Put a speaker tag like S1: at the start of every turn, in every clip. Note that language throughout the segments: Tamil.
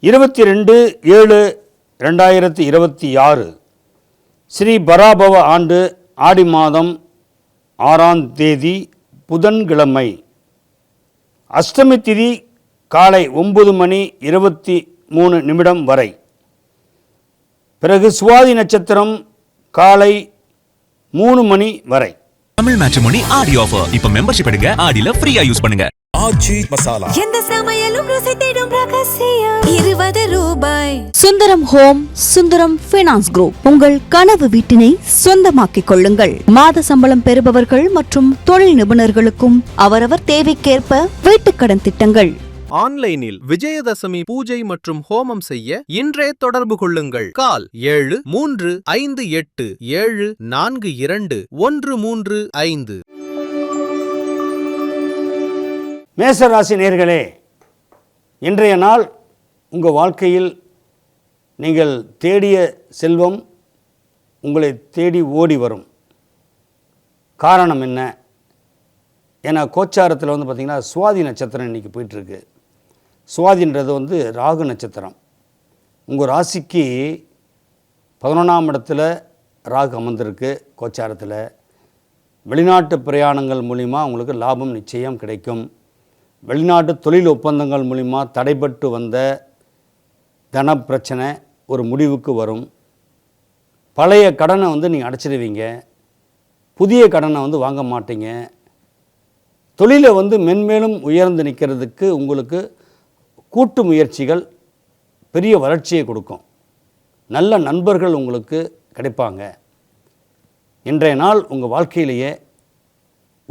S1: 22/7/2026 ஸ்ரீ பராபவ ஆண்டு ஆடி மாதம் 6ஆம் தேதி புதன்கிழமை. அஷ்டமி திதி காலை 9:23 வரை. பிறகு சுவாதி நட்சத்திரம் காலை 3 வரை.
S2: தமிழ் மேட்ரிமோனி ஆடி ஆஃபர். இப்ப மெம்பர்ஷிப் எடுங்க, ஆடில ஃப்ரீயா யூஸ் பண்ணுங்க. ஆச்சி மசாலா.
S3: எந்த சமையலும் ருசி தேடும் ரகசியம் 20 ரூபாய்.
S4: Sundaram home, Sundaram finance group. உங்கள் கனவு வீட்டினை சொந்தமாக்கிக் கொள்ளுங்கள். மாத சம்பளம் பெறுபவர்கள் மற்றும் தொழில் நிபுணர்களுக்கும் அவரவர் தேவைக்கேற்ப வீட்டுக்கடன் திட்டங்கள்.
S5: ஆன்லைனில் விஜயதசமி பூஜை மற்றும் ஹோமம் செய்ய இன்றே தொடர்பு கொள்ளுங்கள். கால் 7358742135.
S1: மேசராசி நேயர்களே, இன்றைய நாள் உங்கள் வாழ்க்கையில் நீங்கள் தேடிய செல்வம் உங்களை தேடி ஓடி வரும். காரணம் என்ன? ஏன்னா கோச்சாரத்தில் பார்த்திங்கன்னா சுவாதி நட்சத்திரம் இன்றைக்கி போயிட்டுருக்கு. சுவாதின்றது ராகு நட்சத்திரம். உங்கள் ராசிக்கு 11ஆம் இடத்துல ராகு அமர்ந்திருக்கு கோச்சாரத்தில். வெளிநாட்டு பிரயாணங்கள் மூலிமா உங்களுக்கு லாபம் நிச்சயம் கிடைக்கும். வெளிநாட்டு தொழில் ஒப்பந்தங்கள் மூலிமா தடைபட்டு வந்த தன பிரச்சனை ஒரு முடிவுக்கு வரும். பழைய கடனை நீங்கள் அடைச்சிடுவீங்க. புதிய கடனை வாங்க மாட்டீங்க. தொழிலை மென்மேலும் உயர்ந்து நிற்கிறதுக்கு உங்களுக்கு கூட்டு முயற்சிகள் பெரிய வளர்ச்சியை கொடுக்கும். நல்ல நண்பர்கள் உங்களுக்கு கிடைப்பாங்க. இன்றைய நாள் உங்கள் வாழ்க்கையிலேயே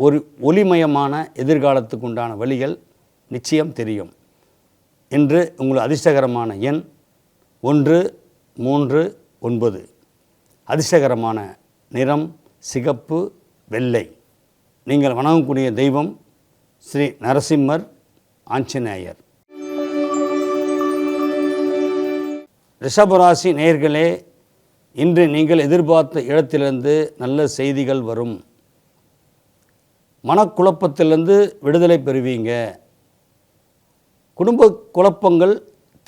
S1: ஒரு ஒளிமயமான எதிர்காலத்துக்கு உண்டான வழிகள் நிச்சயம் தெரியும். இன்று உங்கள் அதிர்ஷ்டகரமான எண் 139. அதிர்ஷ்டகரமான நிறம் சிகப்பு, வெள்ளை. நீங்கள் வணங்கக்கூடிய தெய்வம் ஸ்ரீ நரசிம்மர் ஆஞ்சநேயர். ரிஷபராசி நேயர்களே, இன்று நீங்கள் எதிர்பார்த்த இடத்திலிருந்து நல்ல செய்திகள் வரும். மனக்குழப்பத்திலிருந்து விடுதலை பெறுவீங்க. குடும்ப குழப்பங்கள்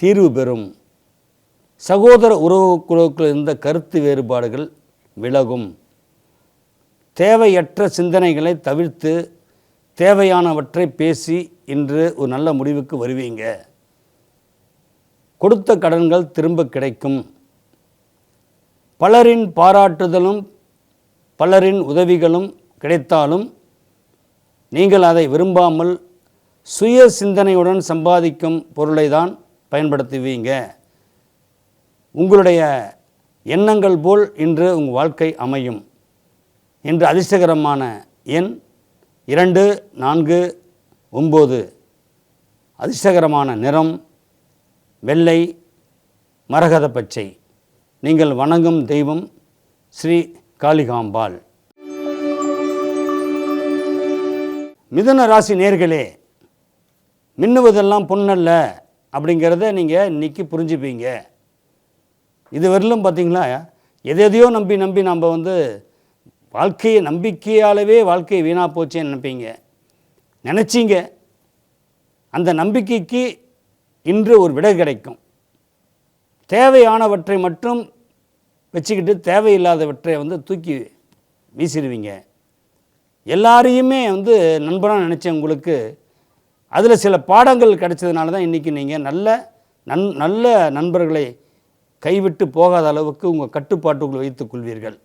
S1: தீர்வு பெறும். சகோதர உறவுக்குழுக்கள் இருந்த கருத்து வேறுபாடுகள் விலகும். தேவையற்ற சிந்தனைகளை தவிர்த்து தேவையானவற்றை பேசி இன்று ஒரு நல்ல முடிவுக்கு வருவீங்க. கொடுத்த கடன்கள் திரும்ப கிடைக்கும். பலரின் பாராட்டுதலும் பலரின் உதவிகளும் கிடைத்தாலும் நீங்கள் அதை விரும்பாமல் சுய சிந்தனையுடன் சம்பாதிக்கும் பொருளை தான் பயன்படுத்துவீங்க. உங்களுடைய எண்ணங்கள் போல் இன்று உங்கள் வாழ்க்கை அமையும். இன்று அதிர்ஷ்டகரமான எண் 249. அதிர்ஷ்டகரமான நிறம் வெள்ளை, மரகத பச்சை. நீங்கள் வணங்கும் தெய்வம் ஸ்ரீ காளிகாம்பாள். மிதுன ராசி நேயர்களே, மின்னுவதெல்லாம் பொன்னல்ல அப்படிங்கிறத நீங்கள் இன்றைக்கி புரிஞ்சுப்பீங்க. இதுவரையிலும் பார்த்திங்களா எதையோ நம்பி நம்ம வாழ்க்கையை நம்பிக்கையாலவே வாழ்க்கை வீணாக போச்சேன்னு நினச்சிங்க. அந்த நம்பிக்கைக்கு இன்று ஒரு விடை கிடைக்கும். தேவையானவற்றை மட்டும் வச்சுக்கிட்டு தேவையில்லாதவற்றை தூக்கி வீசிடுவீங்க. எல்லாரையுமே நண்பராக நினச்ச உங்களுக்கு அதில் சில பாடங்கள் கிடைச்சதுனால தான் இன்றைக்கி நீங்கள் நல்ல நண்பர்களை கைவிட்டு போகாத அளவுக்கு உங்கள் கட்டுப்பாட்டுக்குள் வைத்துக் கொள்வீர்கள்.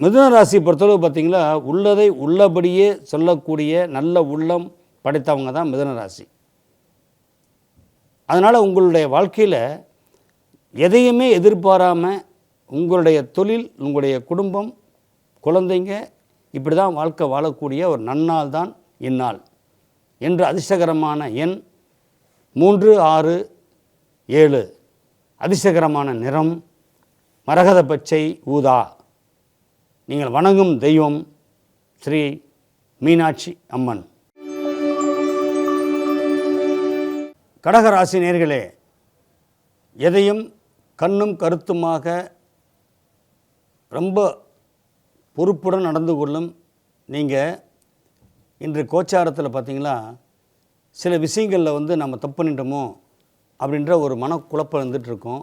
S1: மிதுன ராசி பொறுத்தளவு பார்த்திங்களா, உள்ளதை உள்ளபடியே சொல்லக்கூடிய நல்ல உள்ளம் படைத்தவங்க தான் மிதுன ராசி. அதனால் உங்களுடைய வாழ்க்கையில் எதையுமே எதிர்பாராமல் உங்களுடைய தொழில், உங்களுடைய குடும்பம், குழந்தைங்க இப்படி தான் வாழ்க்கை வாழக்கூடிய ஒரு நன்னாள் தான் இந்நாள். என்று அதிர்ஷ்டகரமான எண் 367. அதிர்ஷ்டகரமான நிறம் மரகத பச்சை, ஊதா. நீங்கள் வணங்கும் தெய்வம் ஸ்ரீ மீனாட்சி அம்மன். கடகராசி நேயர்களே, எதையும் கண்ணும் கருத்துமாக ரொம்ப பொறுப்புடன் நடந்து கொள்ளும் நீங்கள் இன்று கோச்சாரத்தில் பார்த்திங்களா சில விஷயங்களில் நம்ம தப்பு பண்ணிட்டோமோ அப்படின்ற ஒரு மனக்குழப்பம் இருந்துகிட்டு இருக்கும்.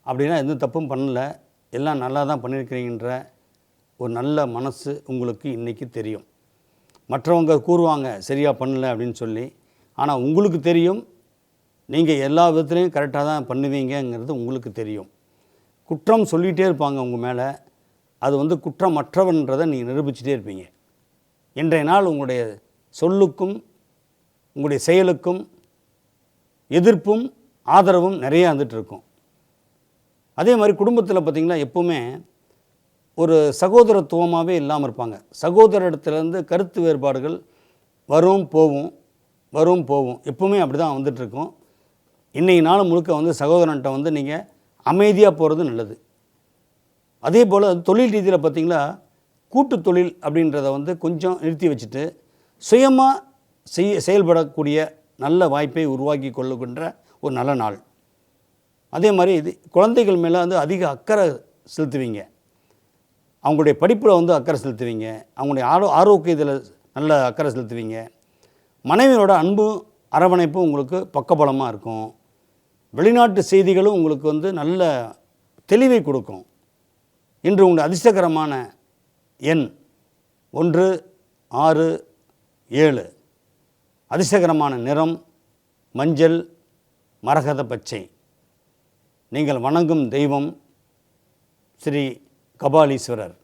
S1: அப்படின்னா எந்த தப்பும் பண்ணல, எல்லாம் நல்லா தான் பண்ணியிருக்கிறீங்கன்ற ஒரு நல்ல மனசு உங்களுக்கு இன்றைக்கி தெரியும். மற்றவங்க கூறுவாங்க சரியாக பண்ணல அப்படின்னு சொல்லி. ஆனால் உங்களுக்கு தெரியும் நீங்கள் எல்லா விதத்துலேயும் கரெக்டாக தான் பண்ணுவீங்கங்கிறது உங்களுக்கு தெரியும். குற்றம் சொல்லிகிட்டே இருப்பாங்க உங்கள் மேலே, அது வந்து குற்றமற்றவன்றதை நீங்கள் நிரூபிச்சிட்டே இருப்பீங்க. இன்றைய நாள் உங்களுடைய சொல்லுக்கும் உங்களுடைய செயலுக்கும் எதிர்ப்பும் ஆதரவும் நிறையா வந்துட்டுருக்கும். அதே மாதிரி குடும்பத்தில் பார்த்திங்கன்னா எப்போவுமே ஒரு சகோதரத்துவமாகவே இல்லாமல் இருப்பாங்க. சகோதரத்திலேருந்து கருத்து வேறுபாடுகள் வரும் போகும் எப்போவுமே அப்படி தான் வந்துட்டுருக்கும். இன்றைக்கி நாள் முழுக்க வந்து சகோதரன்ட்ட வந்து நீங்கள் அமைதியாக போகிறது நல்லது. அதே போல் தொழில் ரீதியில் பார்த்திங்களா, கூட்டு தொழில் அப்படின்றத வந்து கொஞ்சம் நிறுத்தி வச்சுட்டு சுயமாக செயல்படக்கூடிய நல்ல வாய்ப்பை உருவாக்கி கொள்ளுகின்ற ஒரு நல்ல நாள். அதே மாதிரி இது குழந்தைகள் மேலே வந்து அதிக அக்கறை செலுத்துவீங்க. அவங்களுடைய படிப்பில் வந்து அக்கறை செலுத்துவீங்க. அவங்களுடைய ஆரோக்கியத்தில் நல்ல அக்கறை செலுத்துவீங்க. மனைவியோட அன்பும் அரவணைப்பும் உங்களுக்கு பக்கபலமாக இருக்கும். வெளிநாட்டு செய்திகளும் உங்களுக்கு வந்து நல்ல தெளிவை கொடுக்கும். இன்று உங்களுடைய அதிர்ஷ்டகரமான எண் 1, 6, 7. அதிர்ஷ்டகரமான நிறம் மஞ்சள், மரகத பச்சை. நீங்கள் வணங்கும் தெய்வம் ஸ்ரீ கபாலீஸ்வரர்.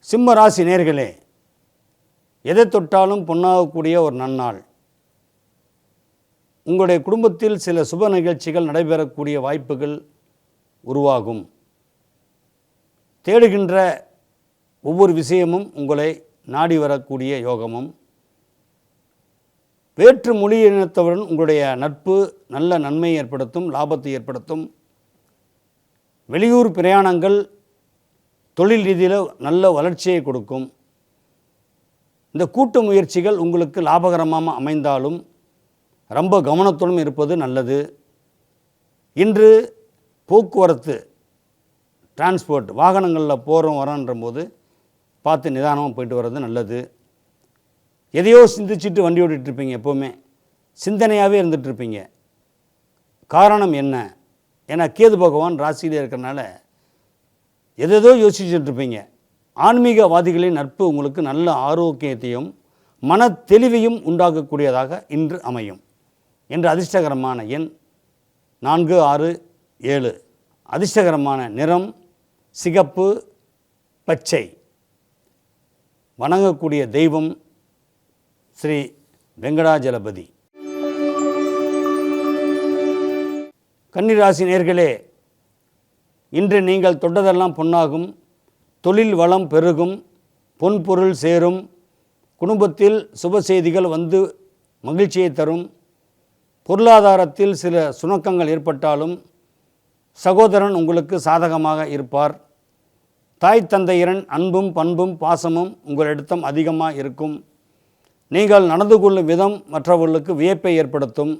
S1: சிம்ம ராசி நேயர்களே, எதை தொட்டாலும் பொன்னாகக்கூடிய ஒரு நன்னாள். உங்களுடைய குடும்பத்தில் சில சுப நிகழ்ச்சிகள் நடைபெறக்கூடிய வாய்ப்புகள் உருவாகும். தேடுகின்ற ஒவ்வொரு விஷயமும் உங்களை நாடி வரக்கூடிய யோகமும். வேற்று மொழி இனத்தவுடன் உங்களுடைய நட்பு நல்ல நன்மையை ஏற்படுத்தும், லாபத்தை ஏற்படுத்தும். வெளியூர் பிரயாணங்கள் தொழில் ரீதியில் நல்ல வளர்ச்சியை கொடுக்கும். இந்த கூட்டு முயற்சிகள் உங்களுக்கு லாபகரமாக அமைந்தாலும் ரொம்ப கவனத்துடன் இருப்பது நல்லது. இன்று போக்குவரத்து டிரான்ஸ்போர்ட் வாகனங்களில் போகிறோம் வரோன்ற போது பார்த்து நிதானமாக போயிட்டு வர்றது நல்லது. எதையோ சிந்திச்சுட்டு வண்டி ஓட்டிகிட்ருப்பீங்க, எப்போவுமே சிந்தனையாகவே இருந்துகிட்ருப்பீங்க. காரணம் என்ன? ஏன்னா கேது பகவான் ராசியிலே இருக்கிறனால எதேதோ யோசிச்சுட்ருப்பீங்க. ஆன்மீகவாதிகளின் நட்பு உங்களுக்கு நல்ல ஆரோக்கியத்தையும் மன தெளிவையும் உண்டாக்கக்கூடியதாக இன்று அமையும். இன்று அதிர்ஷ்டகரமான எண் 4, 6, 7. அதிர்ஷ்டகரமான நிறம் சிகப்பு, பச்சை. வணங்கக்கூடிய தெய்வம் ஸ்ரீ வெங்கடாஜலபதி. கன்னிராசி நேயர்களே, இன்று நீங்கள் தொட்டதெல்லாம் பொன்னாகும். தொழில் வளம் பெருகும், பொன்பொருள் சேரும். குடும்பத்தில் சுப செய்திகள் வந்து மகிழ்ச்சியை தரும். பொருளாதாரத்தில் சில சுணக்கங்கள் ஏற்பட்டாலும் சகோதரன் உங்களுக்கு சாதகமாக இருப்பார். தாய் தந்தையரின் அன்பும் பண்பும் பாசமும் உங்களிடத்தம் அதிகமாக இருக்கும். நீங்கள் நடந்து கொள்ளும் விதம் மற்றவர்களுக்கு வியப்பை ஏற்படுத்தும்.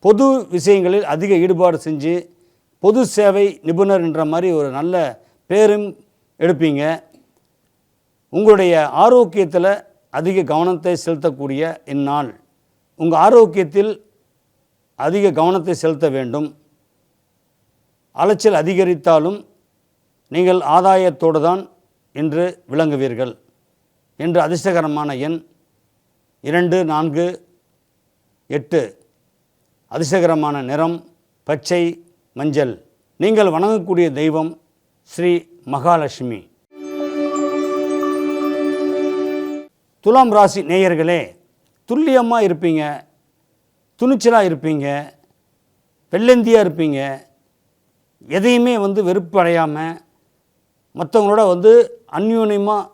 S1: பொது விஷயங்களில் அதிக ஈடுபாடு செஞ்சு பொது சேவை நிபுணர் என்ற மாதிரி ஒரு நல்ல பேரும் எடுப்பீங்க. உங்களுடைய ஆரோக்கியத்தில் அதிக கவனத்தை செலுத்தக்கூடிய இந்நாள். உங்கள் ஆரோக்கியத்தில் அதிக கவனத்தை செலுத்த வேண்டும். அலைச்சல் அதிகரித்தாலும் நீங்கள் ஆதாயத்தோடு தான் இன்று விளங்குவீர்கள். இன்று அதிர்ஷ்டகரமான எண் 2, 4, 8. அதிர்ஷ்டகரமான நிறம் பச்சை, மஞ்சள். நீங்கள் வணங்கக்கூடிய தெய்வம் ஸ்ரீ மகாலட்சுமி. துலாம் ராசி நேயர்களே, துல்லியமாக இருப்பீங்க, துணிச்சலாக இருப்பீங்க, வெள்ளந்தியாக இருப்பீங்க. எதையுமே வெறுப்பு அடையாமல் மற்றவங்களோட அந்யோன்யமாக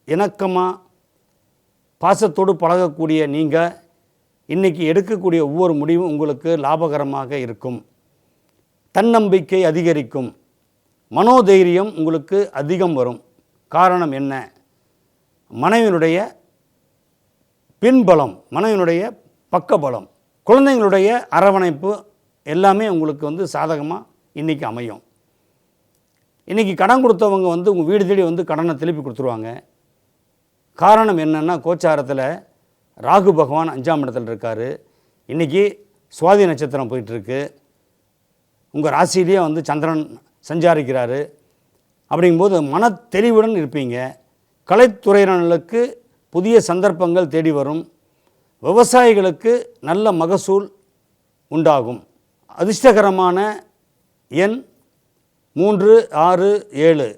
S1: இணக்கமாக பாசத்தோடு பழகக்கூடிய நீங்கள் இன்றைக்கி எடுக்கக்கூடிய ஒவ்வொரு முடிவும் உங்களுக்கு லாபகரமாக இருக்கும். தன்னம்பிக்கை அதிகரிக்கும். மனோதைரியம் உங்களுக்கு அதிகம் வரும். காரணம் என்ன? மனைவியினுடைய பின்பலம், மனைவியினுடைய பக்கபலம், குழந்தைங்களுடைய அரவணைப்பு எல்லாமே உங்களுக்கு சாதகமாக இன்றைக்கி அமையும். இன்றைக்கி கடன் கொடுத்தவங்க உங்கள் வீடு தேடி கடனை திருப்பி கொடுத்துருவாங்க. காரணம் என்னென்னா, கோச்சாரத்தில் ராகு பகவான் 5ஆம் இடத்துல இருக்கார். இன்றைக்கி சுவாதி நட்சத்திரம் போயிட்டுருக்கு. உங்கள் ராசியிலேயே வந்து சந்திரன் சஞ்சாரிக்கிறாரு. அப்படிங்கும்போது மன தெளிவுடன் இருப்பீங்க. கலைத்துறையினர்களுக்கு புதிய சந்தர்ப்பங்கள் தேடி வரும். விவசாயிகளுக்கு நல்ல மகசூல் உண்டாகும். அதிர்ஷ்டகரமான எண் 3, 6, 7.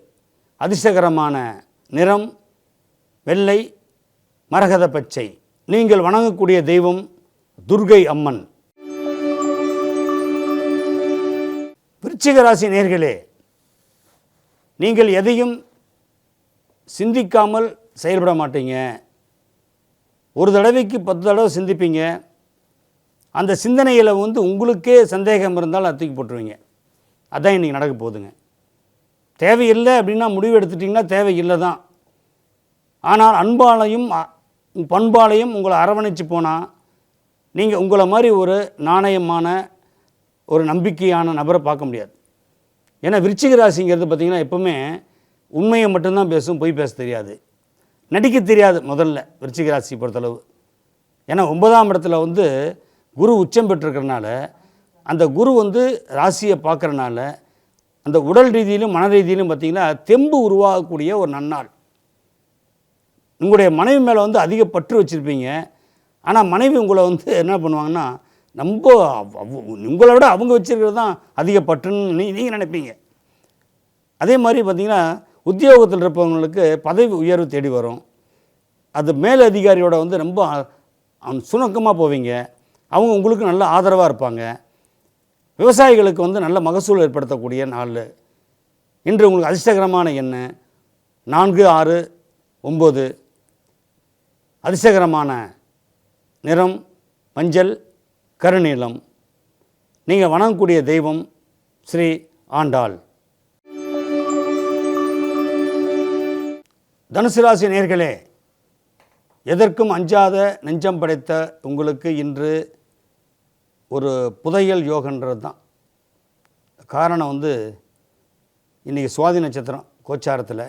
S1: அதிர்ஷ்டகரமான நிறம் வெள்ளை, மரகத பச்சை. நீங்கள் வணங்கக்கூடிய தெய்வம் துர்க்கை அம்மன். விருச்சிக ராசி நேயர்களே, நீங்கள் எதையும் சிந்திக்காமல் செயல்பட மாட்டீங்க. ஒரு தடவைக்கு 10 தடவை சிந்திப்பீங்க. அந்த சிந்தனையில் வந்து உங்களுக்கே சந்தேகம் இருந்தால் அதை தூக்கி போட்டுருவீங்க. அதான் இன்றைக்கி நடக்க போகுதுங்க. தேவையில்லை அப்படின்னா முடிவு எடுத்துட்டிங்கன்னா தேவையில்லை தான். ஆனால் அன்பாலையும் பண்பாலையும் உங்களை அரவணைச்சு போனால் நீங்கள் உங்களை மாதிரி ஒரு நாணயமான ஒரு நம்பிக்கையான நபரை பார்க்க முடியாது. ஏன்னா விருச்சிக ராசிங்கிறது பார்த்திங்கன்னா எப்போவுமே உண்மையை மட்டும்தான் பேசும், பொய் பேச தெரியாது, நடிக்க தெரியாது முதல்ல விருச்சிக ராசி பொறுத்தளவு. ஏன்னா 9ஆம் இடத்துல வந்து குரு உச்சம் பெற்றிருக்கிறனால அந்த குரு வந்து ராசியை பார்க்குறனால அந்த உடல் ரீதியிலும் மன ரீதியிலும் பார்த்திங்கன்னா தெம்பு உருவாகக்கூடிய ஒரு நன்னாள். உங்களுடைய மனைவி மேலே வந்து அதிக பற்று வச்சுருப்பீங்க. ஆனால் மனைவி உங்களை வந்து என்ன பண்ணுவாங்கன்னா ரொம்ப உங்களை விட அவங்க வச்சுருக்கிறது தான் அதிக பற்றுன்னு நீங்கள் நினைப்பீங்க. அதே மாதிரி பார்த்திங்கன்னா உத்தியோகத்தில் இருப்பவங்களுக்கு பதவி உயர்வு தேடி வரும். அது மேல் அதிகாரியோட வந்து ரொம்ப சுணக்கமாக போவீங்க. அவங்க உங்களுக்கு நல்ல ஆதரவாக இருப்பாங்க. விவசாயிகளுக்கு வந்து நல்ல மகசூல் ஏற்படுத்தக்கூடிய நாள். இன்று உங்களுக்கு அதிர்ஷ்டகரமான எண் 4, 6, 9. அதிர்ஷ்டகரமான நிறம் மஞ்சள், கருநீலம். நீங்கள் வணங்கக்கூடிய தெய்வம் ஸ்ரீ ஆண்டாள். தனுசு ராசி நேயர்களே, எதற்கும் அஞ்சாத நெஞ்சம் படைத்த உங்களுக்கு இன்று ஒரு புதையல் யோகன்றது தான் காரணம். வந்து இன்றைக்கி சுவாதி நட்சத்திரம் கோச்சாரத்தில்,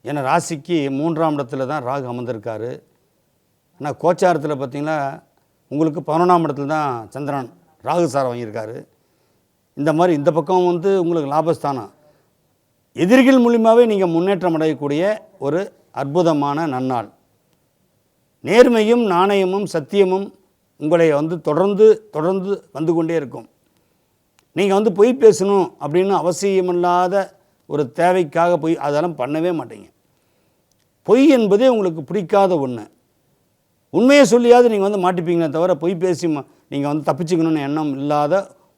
S1: ஏன்னா ராசிக்கு 3ஆம் இடத்துல தான் ராகு அமர்ந்திருக்காரு. ஆனால் கோச்சாரத்தில் பார்த்திங்கன்னா உங்களுக்கு 11ஆம் இடத்துல தான் சந்திரன் ராகு சாரம் வாங்கியிருக்காரு. இந்த மாதிரி இந்த பக்கம் வந்து உங்களுக்கு லாபஸ்தானம், எதிரிகள் மூலியமாகவே நீங்கள் முன்னேற்றம் அடையக்கூடிய ஒரு அற்புதமான நன்னாள். நேர்மையும் நாணயமும் சத்தியமும் உங்களை வந்து தொடர்ந்து வந்து கொண்டே இருக்கும். நீங்கள் வந்து பொய் பேசணும் அப்படின்னு அவசியமில்லாத ஒரு தேவைக்காக பொய் அதெல்லாம் பண்ணவே மாட்டீங்க. பொய் என்பதே உங்களுக்கு பிடிக்காத ஒன்று. உண்மையை சொல்லியாவது நீங்கள் வந்து மாட்டிப்பீங்களே தவிர பொய் பேசி நீங்கள் வந்து தப்பிச்சுக்கணும்னு எண்ணம் இல்லாத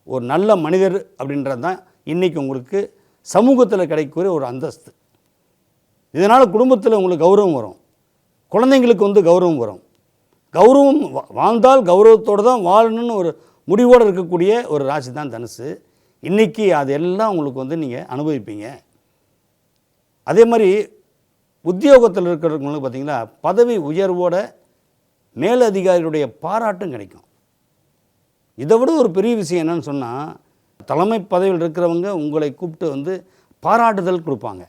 S1: ஒரு நல்ல மனிதர் அப்படின்றது தான் இன்றைக்கி உங்களுக்கு சமூகத்தில் கிடைக்கக்கூடிய ஒரு அந்தஸ்து. இதனால் குடும்பத்தில் உங்களுக்கு கௌரவம் வரும், குழந்தைங்களுக்கு வந்து கௌரவம் வரும். கௌரவம் வாழ்ந்தால் கௌரவத்தோடு தான் வாழணும்னு ஒரு முடிவோடு இருக்கக்கூடிய ஒரு ராசி தான் தனுசு. இன்றைக்கி அது எல்லாம் உங்களுக்கு வந்து நீங்கள் அனுபவிப்பீங்க. அதே மாதிரி உத்தியோகத்தில் இருக்கிறவங்களுக்கு பார்த்திங்கன்னா பதவி உயர்வோட மேலதிகாரியுடைய பாராட்டும் கிடைக்கும். இதை விட ஒரு பெரிய விஷயம் என்னன்னு சொன்னால், தலைமை பதவியில் இருக்கிறவங்க உங்களை கூப்பிட்டு வந்து பாராட்டுதல் கொடுப்பாங்க.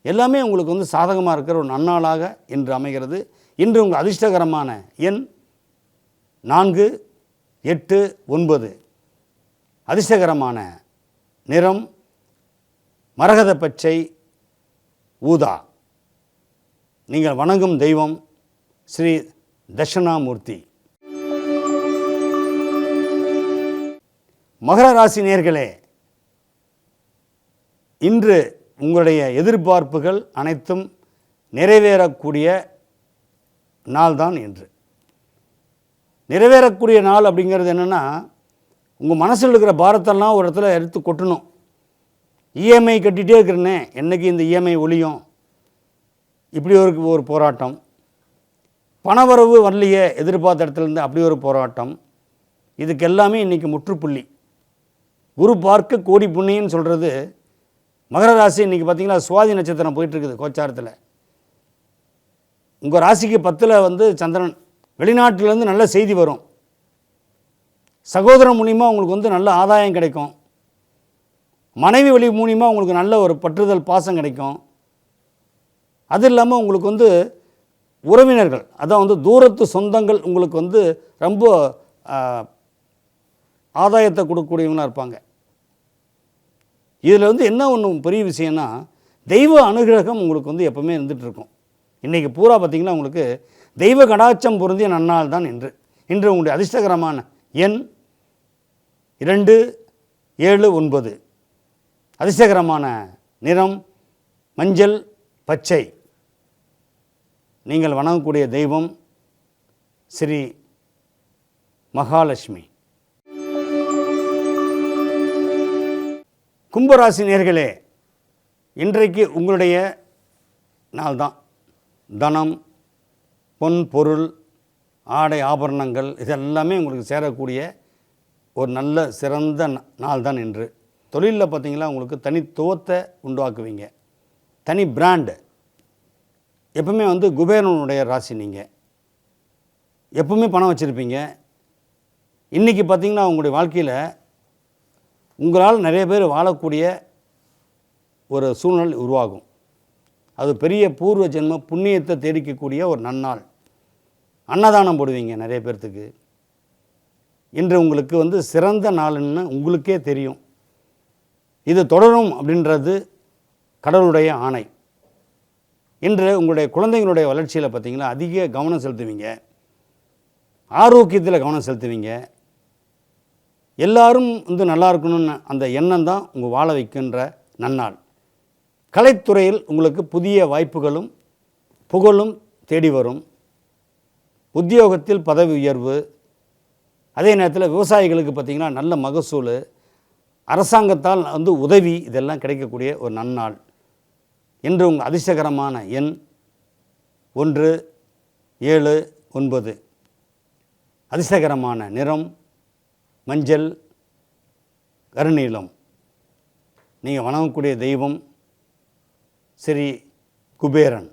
S1: எல்லாமே உங்களுக்கு வந்து சாதகமாக இருக்கிற ஒரு நன்னாளாக இன்று அமைகிறது. இன்று உங்கள் அதிர்ஷ்டகரமான எண் 4, 8, 9. அதிர்ஷ்டகரமான நிறம் மரகத பச்சை, ஊதா. நீங்கள் வணங்கும் தெய்வம் ஸ்ரீ தட்சிணாமூர்த்தி. மகர ராசி நேயர்களே, இன்று உங்களுடைய எதிர்பார்ப்புகள் அனைத்தும் நிறைவேறக்கூடிய நாள்தான் இன்று. நிறைவேறக்கூடிய நாள் அப்படிங்கிறது என்னென்னா, உங்கள் மனசில் இருக்கிற பாரத்தெல்லாம் ஒரு இடத்துல எடுத்து கொட்டணும். இஎம்ஐ கட்டிகிட்டே இருக்கிறேனே, என்றைக்கு இந்த இஎம்ஐ ஒழியும், இப்படி ஒரு போராட்டம். பணவரவு வரலையே எதிர்பார்த்த இடத்துலேருந்து அப்படி ஒரு போராட்டம். இதுக்கு எல்லாமே இன்றைக்கி முற்றுப்புள்ளி. குரு பார்க்க கோடி புண்ணியன்னு சொல்கிறது மகர ராசி. இன்றைக்கி பார்த்திங்கன்னா சுவாதி நட்சத்திரம் போயிட்டுருக்குது கோச்சாரத்தில். உங்கள் ராசிக்கு 10ல் வந்து சந்திரன். வெளிநாட்டிலேருந்து நல்ல செய்தி வரும். சகோதரன் மூலிமா உங்களுக்கு வந்து நல்ல ஆதாயம் கிடைக்கும். மனைவி வழி மூலிமா உங்களுக்கு நல்ல ஒரு பற்றுதல் பாசம் கிடைக்கும். அது இல்லாமல் உங்களுக்கு வந்து உறவினர்கள், அதான் வந்து தூரத்து சொந்தங்கள் உங்களுக்கு வந்து ரொம்ப ஆதாயத்தை கொடுக்கக்கூடியவங்களாக இருப்பாங்க. இதில் வந்து என்ன ஒன்று பெரிய விஷயம்னா, தெய்வ அனுகிரகம் உங்களுக்கு வந்து எப்பவுமே இருந்துகிட்ருக்கும். இன்றைக்கி பூரா பார்த்திங்கன்னா உங்களுக்கு தெய்வ கடாட்சம் பொருந்திய நன்னாள் தான் இன்று உங்களுடைய அதிர்ஷ்டகரமான எண் 2, 7, 9. அதிர்ஷ்டகரமான நிறம் மஞ்சள், பச்சை. நீங்கள் வணங்கக்கூடிய தெய்வம் ஸ்ரீ மகாலட்சுமி. கும்பராசி நேயர்களே, இன்றைக்கு உங்களுடைய நாள் தான். தனம், பொன், பொருள், ஆடை, ஆபரணங்கள் இதெல்லாமே உங்களுக்கு சேரக்கூடிய ஒரு நல்ல சிறந்த நாள் தான் இன்று. தொழிலில் பார்த்திங்கன்னா உங்களுக்கு தனித்துவத்தை உண்டாக்குவீங்க. தனி பிராண்டு. எப்பவுமே வந்து குபேரனுடைய ராசி. நீங்கள் எப்பவுமே பணம் வச்சுருப்பீங்க. இன்றைக்கி பார்த்திங்கன்னா உங்களுடைய வாழ்க்கையில் உங்களால் நிறைய பேர் வாழக்கூடிய ஒரு சூழ்நிலை உருவாகும். அது பெரிய பூர்வ ஜென்ம புண்ணியத்தை தேடிக்கக்கூடிய ஒரு நன்னாள். அன்னதானம் போடுவீங்க நிறைய பேர்த்துக்கு. இன்று உங்களுக்கு வந்து சிறந்த நாள்னு உங்களுக்கே தெரியும். இது தொடரும் அப்படின்றது கடவுளுடைய ஆணை. இன்று உங்களுடைய குழந்தைங்களுடைய வளர்ச்சியில் பார்த்திங்கன்னா அதிக கவனம் செலுத்துவீங்க. ஆரோக்கியத்தில் கவனம் செலுத்துவீங்க. எல்லாரும் வந்து நல்லா இருக்கணும்னு அந்த எண்ணம் தான் உங்கள் வாழ வைக்கின்ற நன்னாள். கலைத்துறையில் உங்களுக்கு புதிய வாய்ப்புகளும் புகழும் தேடி வரும். உத்தியோகத்தில் பதவி உயர்வு. அதே நேரத்தில் விவசாயிகளுக்கு பார்த்திங்கன்னா நல்ல மகசூல், அரசாங்கத்தால் வந்து உதவி, இதெல்லாம் கிடைக்கக்கூடிய ஒரு நன்னாள். இன்று உங்கள் அதிர்ஷ்டகரமான எண் 1, 7, 9. அதிர்ஷ்டகரமான நிறம் மஞ்சள், கருநீலம். நீங்கள் வணங்கக்கூடிய தெய்வம் ஸ்ரீ குபேரன்.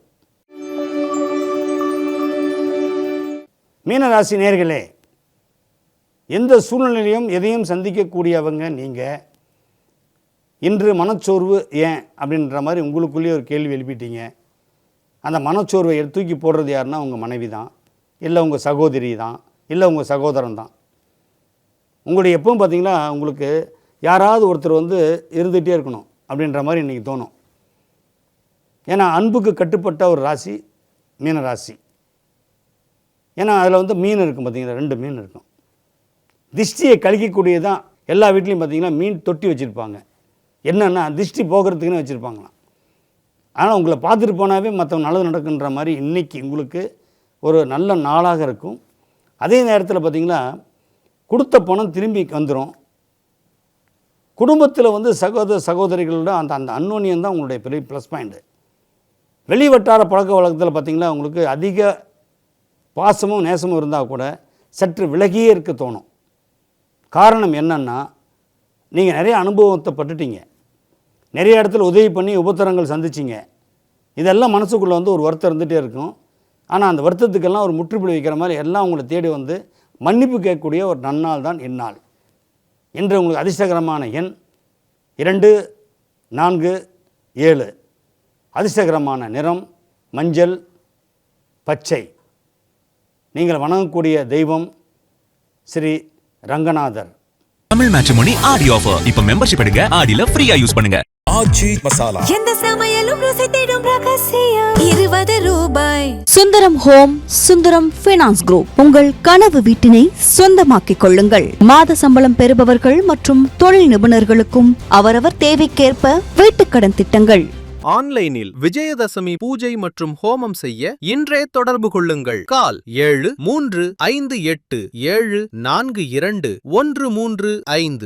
S1: மீனராசி நேயர்களே, எந்த சூழ்நிலையும் எதையும் சந்திக்கக்கூடியவங்க நீங்கள். இன்று மனச்சோர்வு ஏன் அப்படின்ற மாதிரி உங்களுக்குள்ளேயே ஒரு கேள்வி எழுப்பிட்டீங்க. அந்த மனச்சோர்வை தூக்கி போடுறது யாருன்னா உங்கள் மனைவி தான், இல்லை உங்கள் சகோதரி தான், இல்லை உங்கள் சகோதரன் தான். உங்களுடைய எப்பவும் பார்த்திங்கன்னா உங்களுக்கு யாராவது ஒருத்தர் வந்து இருந்துகிட்டே இருக்கணும் அப்படின்ற மாதிரி இன்றைக்கி தோணும். ஏன்னா அன்புக்கு கட்டுப்பட்ட ஒரு ராசி மீன ராசி. ஏன்னா அதில் வந்து மீன் இருக்கும் பார்த்திங்கன்னா, 2 மீன் இருக்கும். திஷ்டியை கழிக்கக்கூடியதான். எல்லா வீட்லேயும் பார்த்திங்கன்னா மீன் தொட்டி வச்சுருப்பாங்க. என்னென்னா திஷ்டி போகிறதுக்குன்னு வச்சுருப்பாங்களாம். ஆனால் உங்களை பார்த்துட்டு போனாவே மற்றவங்க நல்லது நடக்குன்ற மாதிரி இன்றைக்கி உங்களுக்கு ஒரு நல்ல நாளாக இருக்கும். அதே நேரத்தில் பார்த்திங்கன்னா கொடுத்த பணம் திரும்பி வந்துடும். குடும்பத்தில் வந்து சகோதரிகளோட அந்த அன்னோன்யம் தான் உங்களுடைய பெரிய ப்ளஸ் பாயிண்ட்டு. வெளிவட்டார பழக்க வழக்கத்தில் பார்த்திங்கன்னா உங்களுக்கு அதிக பாசமும் நேசமும் இருந்தால் கூட சற்று விலகியே இருக்க தோணும். காரணம் என்னென்னா, நீங்கள் நிறைய அனுபவத்தை பட்டுட்டீங்க. நிறைய இடத்துல உதவி பண்ணி உபத்திரங்கள் சந்திச்சிங்க. இதெல்லாம் மனசுக்குள்ளே வந்து ஒரு வருத்தம் இருந்துகிட்டே இருக்கும். ஆனால் அந்த வருத்தத்துக்கெல்லாம் ஒரு முற்றுப்புள்ளி வைக்கிற மாதிரி எல்லாம் உங்களை தேடி வந்து மன்னிப்பு கேட்கக்கூடிய ஒரு நன்னாள் தான் இந்நாள். இன்று உங்களுக்கு அதிர்ஷ்டகரமான எண் 2, 4, 7. அதிர்ஷ்டகரமான நிறம் மஞ்சள், பச்சை. நீங்கள் வணங்கக்கூடிய தெய்வம் ஸ்ரீ ரங்கநாதர்.
S2: தமிழ் மேட்ரிமோனி ஆடி ஆஃபர். இப்ப மெம்பர்ஷிப் எடுங்க, ஆடில ஃப்ரீயா யூஸ் பண்ணுங்க. ஆச்சி மசாலா.
S3: எந்த சமையலும் ருசி தேடும் ரகசியம் 20 ரூபாய்.
S4: Sundaram home, Sundaram finance group. உங்கள் கனவு வீட்டினை சொந்தமாக்கிக் கொள்ளுங்கள். மாத சம்பளம் பெறுபவர்கள் மற்றும் தொழில் நிபுணர்களுக்கும் அவரவர் தேவைக்கேற்ப வீட்டுக்கடன் திட்டங்கள்.
S5: ஆன்லைனில் விஜயதசமி பூஜை மற்றும் ஹோமம் செய்ய இன்றே தொடர்பு கொள்ளுங்கள். கால் 7358742135.